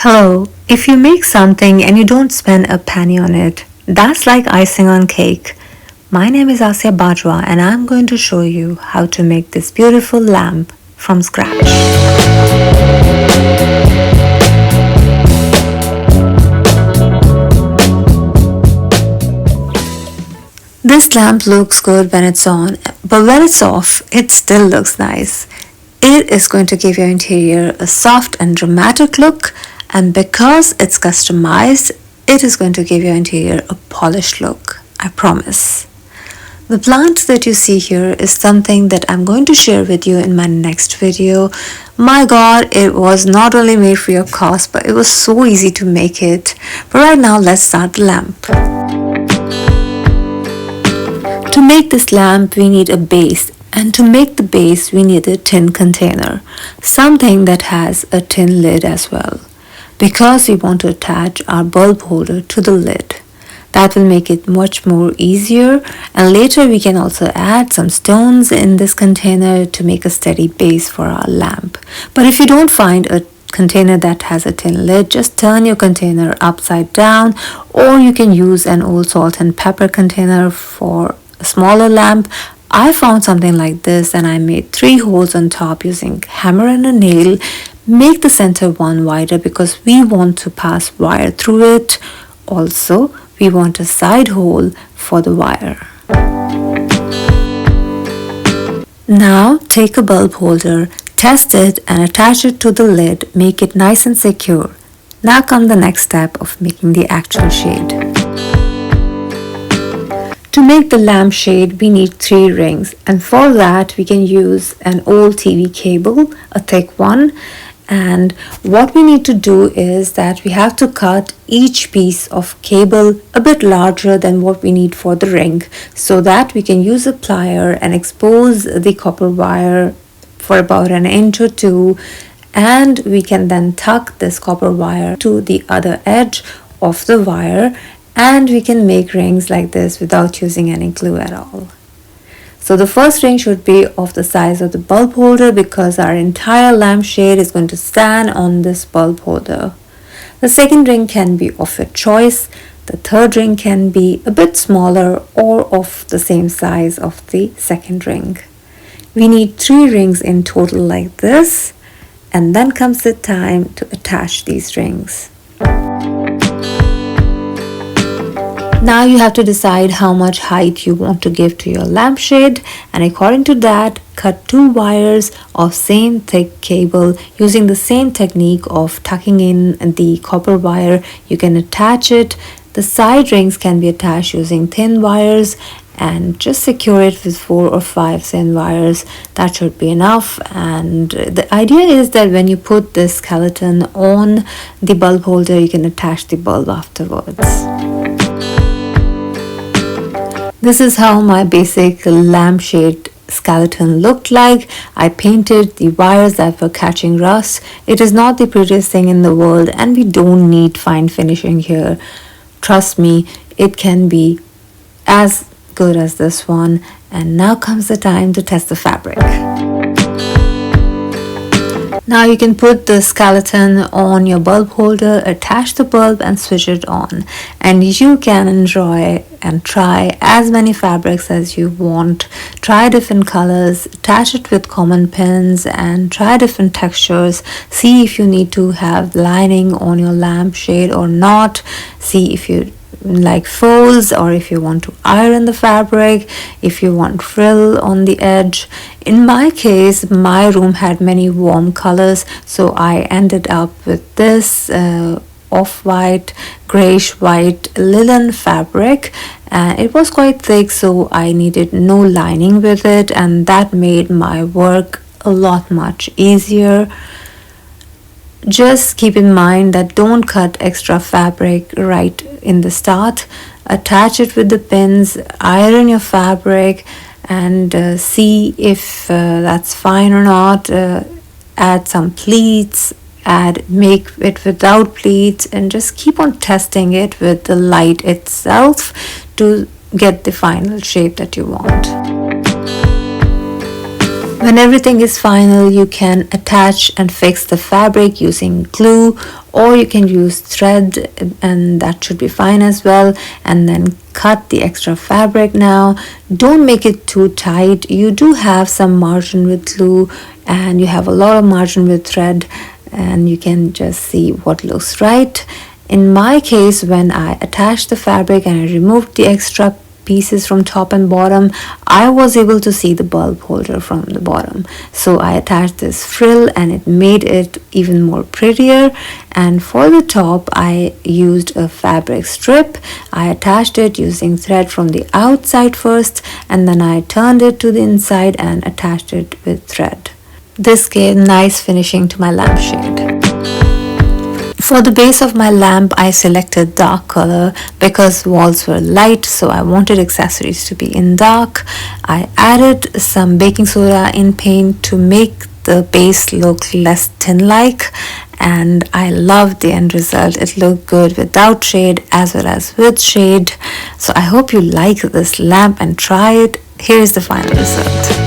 Hello, if you make something and you don't spend a penny on it, that's like icing on cake. My name is Asiya Bajwa and I'm going to show you how to make this beautiful lamp from scratch. This lamp looks good when it's on, but when it's off, it still looks nice. It is going to give your interior a soft and dramatic look, and because it's customized, it is going to give your interior a polished look, I promise. The plant that you see here is something that I'm going to share with you in my next video. My god, it was not only made free of cost, but it was so easy to make it. But right now, let's start the lamp. To make this lamp, we need a base, and to make the base, we need a tin container, something that has a tin lid as well, because we want to attach our bulb holder to the lid. That will make it much more easier, and later we can also add some stones in this container to make a steady base for our lamp. But if you don't find a container that has a tin lid, just turn your container upside down, or you can use an old salt and pepper container for a smaller lamp. I found something like this and I made 3 holes on top using hammer and a nail. Make the center one wider because we want to pass wire through it. Also, we want a side hole for the wire. Now take a bulb holder, test it and attach it to the lid. Make it nice and secure. Now comes the next step of making the actual shade. To make the lamp shade, we need 3 rings, and for that we can use an old TV cable, a thick one. And what we need to do is that we have to cut each piece of cable a bit larger than what we need for the ring, so that we can use a plier and expose the copper wire for about an inch or 2, and we can then tuck this copper wire to the other edge of the wire, and we can make rings like this without using any glue at all. So the first ring should be of the size of the bulb holder because our entire lampshade is going to stand on this bulb holder. The second ring can be of your choice. The third ring can be a bit smaller or of the same size of the second ring. We need 3 rings in total like this, and then comes the time to attach these rings. Now you have to decide how much height you want to give to your lampshade, and according to that, cut 2 wires of same thick cable using the same technique of tucking in the copper wire. You can attach it. The side rings can be attached using thin wires, and just secure it with 4 or 5 thin wires. That should be enough. And the idea is that when you put this skeleton on the bulb holder, you can attach the bulb afterwards. This is how my basic lampshade skeleton looked like. I painted the wires that were catching rust. It is not the prettiest thing in the world, and we don't need fine finishing here. Trust me, it can be as good as this one. And now comes the time to test the fabric. Now you can put the skeleton on your bulb holder, attach the bulb and switch it on, and you can enjoy and try as many fabrics as you want. Try different colors, attach it with common pins and try different textures. See if you need to have lining on your lampshade or not. See if you like folds or if you want to iron the fabric, if you want frill on the edge. In my case, my room had many warm colors, so I ended up with this off-white, grayish white linen fabric, and it was quite thick, so I needed no lining with it, and that made my work a lot much easier. Just keep in mind that don't cut extra fabric right in the start. Attach it with the pins, iron your fabric, and see if that's fine or not. Add some pleats, make it without pleats, and just keep on testing it with the light itself to get the final shape that you want. When everything is final, you can attach and fix the fabric using glue, or you can use thread, and that should be fine as well. And then cut the extra fabric now. Don't make it too tight. You do have some margin with glue and you have a lot of margin with thread, and you can just see what looks right. In my case, when I attached the fabric and I removed the extra pieces from top and bottom, I was able to see the bulb holder from the bottom. So I attached this frill and it made it even more prettier. And for the top, I used a fabric strip. I attached it using thread from the outside first, and then I turned it to the inside and attached it with thread. This gave nice finishing to my lampshade. For the base of my lamp, I selected dark color because walls were light, so I wanted accessories to be in dark. I added some baking soda in paint to make the base look less tin-like, and I loved the end result. It looked good without shade as well as with shade. So I hope you like this lamp and try it. Here is the final result.